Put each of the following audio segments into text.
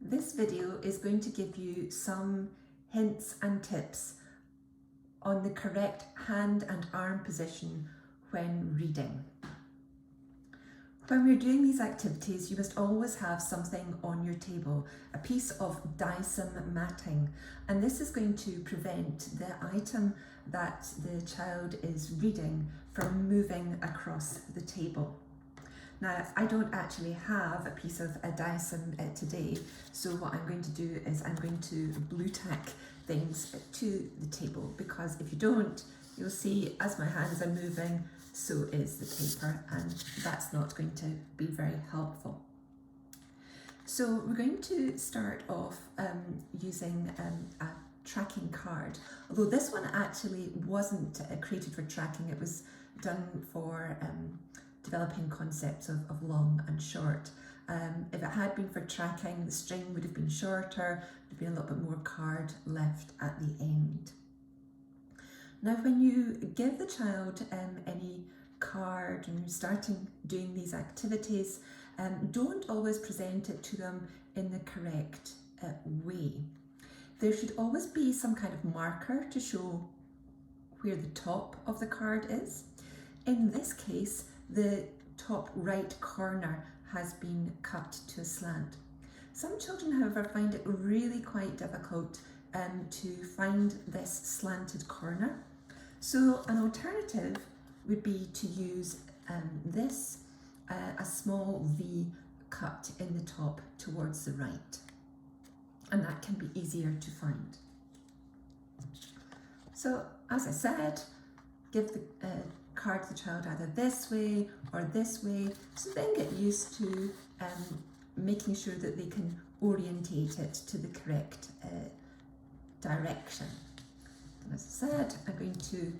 This video is going to give you some hints and tips on the correct hand and arm position when reading. When we're doing these activities, you must always have something on your table, a piece of Dyson matting, and this is going to prevent the item that the child is reading from moving across the table. Now, I don't actually have a piece of a Dyson today, so what I'm going to do is I'm going to blue tack things to the table, because if you don't, you'll see as my hands are moving, so is the paper, and that's not going to be very helpful. So we're going to start off using a tracking card, although this one actually wasn't created for tracking. It was done for developing concepts of long and short. If it had been for tracking, the string would have been shorter, there would have been a little bit more card left at the end. Now, when you give the child any card and you're starting doing these activities, don't always present it to them in the correct way. There should always be some kind of marker to show where the top of the card is. In this case, the top right corner has been cut to a slant. Some children, however, find it really quite difficult to find this slanted corner. So an alternative would be to use a small V cut in the top towards the right, and that can be easier to find. So as I said, give the card to the child either this way or this way, so then get used to making sure that they can orientate it to the correct direction. And as I said, I'm going to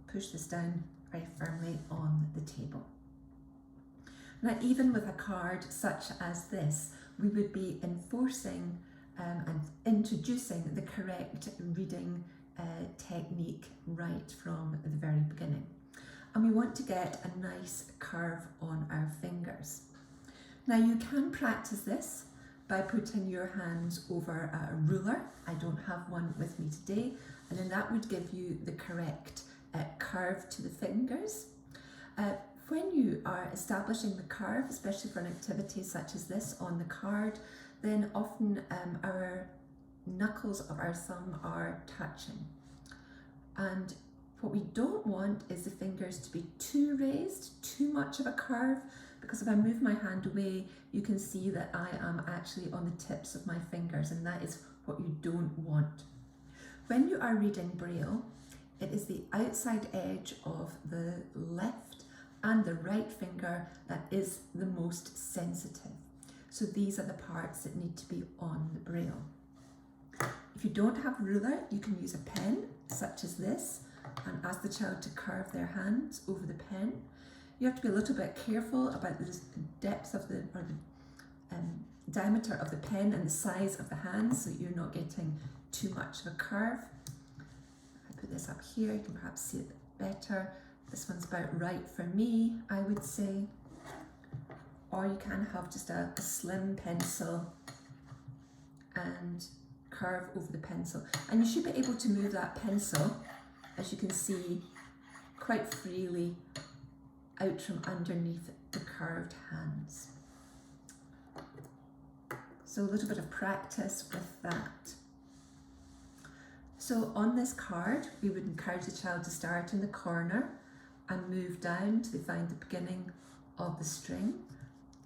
push this down very firmly on the table. Now, even with a card such as this, we would be enforcing and introducing the correct reading technique right from the very beginning. And we want to get a nice curve on our fingers. Now, you can practice this by putting your hands over a ruler. I don't have one with me today, and then that would give you the correct curve to the fingers. When you are establishing the curve, especially for an activity such as this on the card, then often our knuckles of our thumb are touching. And what we don't want is the fingers to be too raised, too much of a curve, because if I move my hand away, you can see that I am actually on the tips of my fingers, and that is what you don't want. When you are reading Braille, it is the outside edge of the left and the right finger that is the most sensitive. So these are the parts that need to be on the Braille. If you don't have a ruler, you can use a pen such as this and ask the child to curve their hands over the pen. You have to be a little bit careful about the depth of the diameter of the pen and the size of the hands, so you're not getting too much of a curve. If I put this up here, you can perhaps see it better. This one's about right for me, I would say. Or you can have just a slim pencil and curve over the pencil. And you should be able to move that pencil, as you can see, quite freely out from underneath the curved hands. So a little bit of practice with that. So on this card, we would encourage the child to start in the corner and move down till they find the beginning of the string.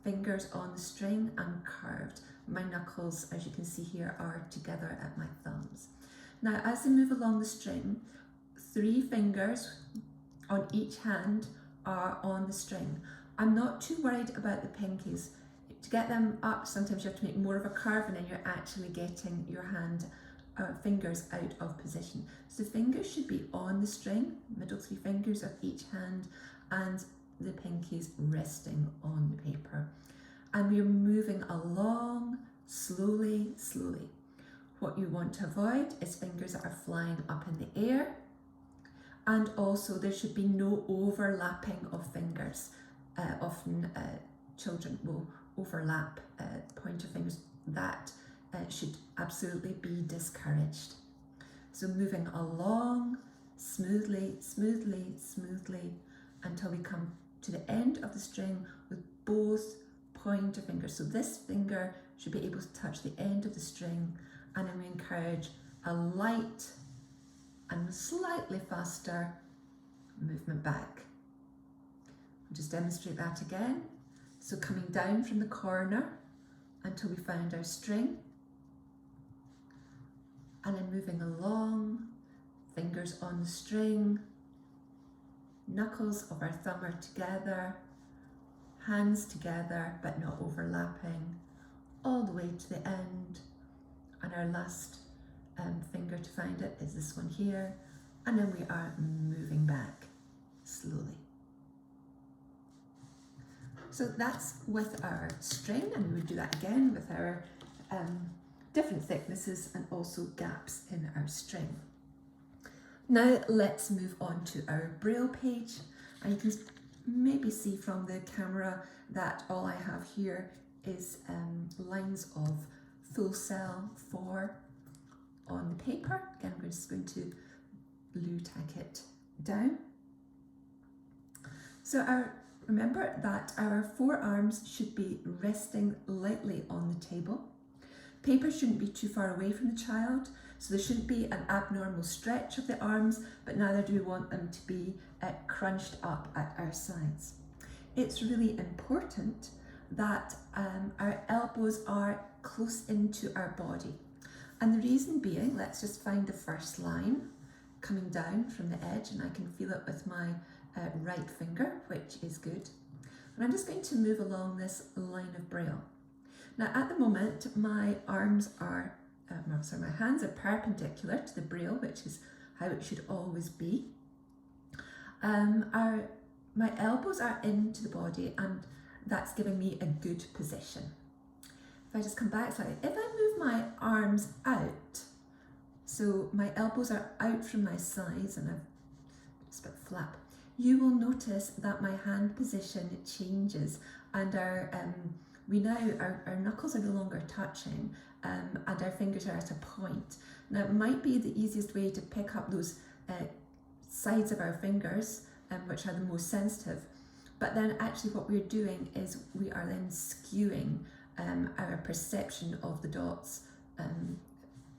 Fingers on the string and curved. My knuckles, as you can see here, are together at my thumbs. Now, as they move along the string, 3 fingers on each hand are on the string. I'm not too worried about the pinkies. To get them up, sometimes you have to make more of a curve, and then you're actually getting your fingers out of position. So the fingers should be on the string, middle 3 fingers of each hand, and the pinkies resting on the paper. And we're moving along slowly, slowly. What you want to avoid is fingers that are flying up in the air, and also there should be no overlapping of fingers. Often children will overlap pointer fingers. That should absolutely be discouraged. So moving along smoothly, smoothly, smoothly until we come to the end of the string with both pointer fingers. So this finger should be able to touch the end of the string, and then we encourage a light and slightly faster movement back. I'll just demonstrate that again. So coming down from the corner until we found our string, and then moving along, fingers on the string, knuckles of our thumb are together, hands together but not overlapping, all the way to the end, and our last finger to find it is this one here, and then we are moving back slowly. So that's with our string, and we would do that again with our different thicknesses and also gaps in our string. Now let's move on to our Braille page, and you can maybe see from the camera that all I have here is lines of full cell 4 on the paper. Again, I'm just going to glue tack it down. So remember that our forearms should be resting lightly on the table. Paper shouldn't be too far away from the child, so there shouldn't be an abnormal stretch of the arms, but neither do we want them to be crunched up at our sides. It's really important that our elbows are close into our body. And the reason being, let's just find the first line coming down from the edge, and I can feel it with my right finger, which is good. And I'm just going to move along this line of Braille. Now at the moment, my hands are perpendicular to the Braille, which is how it should always be. My elbows are into the body, and that's giving me a good position. If I just come back slightly, if I move my arms out, so my elbows are out from my sides and I've just a bit flap, you will notice that my hand position changes, and our knuckles are no longer touching, and our fingers are at a point. Now it might be the easiest way to pick up those sides of our fingers, which are the most sensitive, but then actually what we're doing is we are then skewing our perception of the dots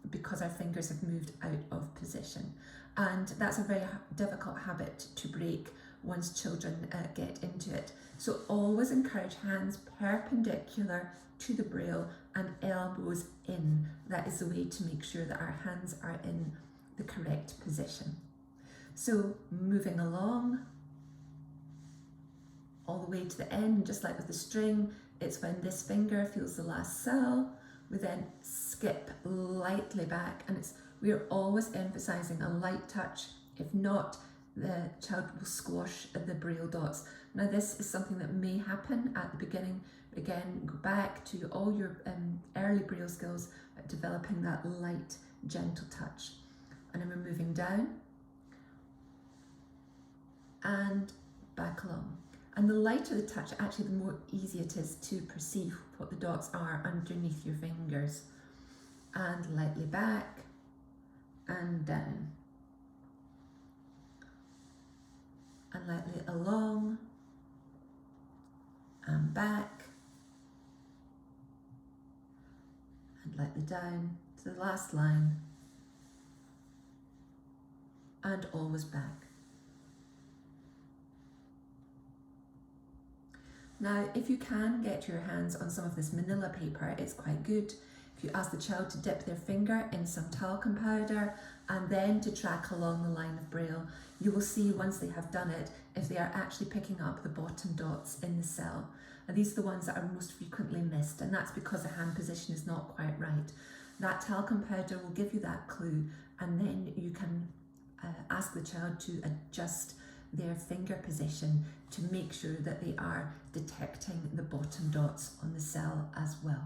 because our fingers have moved out of position. And that's a very difficult habit to break once children get into it. So always encourage hands perpendicular to the Braille and elbows in. That is the way to make sure that our hands are in the correct position. So moving along all the way to the end, just like with the string, it's when this finger feels the last cell, we then skip lightly back, and we are always emphasising a light touch. If not, the child will squash the Braille dots. Now this is something that may happen at the beginning. Again, go back to all your early Braille skills, developing that light, gentle touch. And then we're moving down and back along. And the lighter the touch, actually the more easy it is to perceive what the dots are underneath your fingers. And lightly back and down. And lightly along and back and lightly down to the last line and always back. Now, if you can get your hands on some of this manila paper, it's quite good. If you ask the child to dip their finger in some talcum powder and then to track along the line of Braille, you will see once they have done it if they are actually picking up the bottom dots in the cell. And these are the ones that are most frequently missed, and that's because the hand position is not quite right. That talcum powder will give you that clue, and then you can ask the child to adjust their finger position to make sure that they are detecting the bottom dots on the cell as well.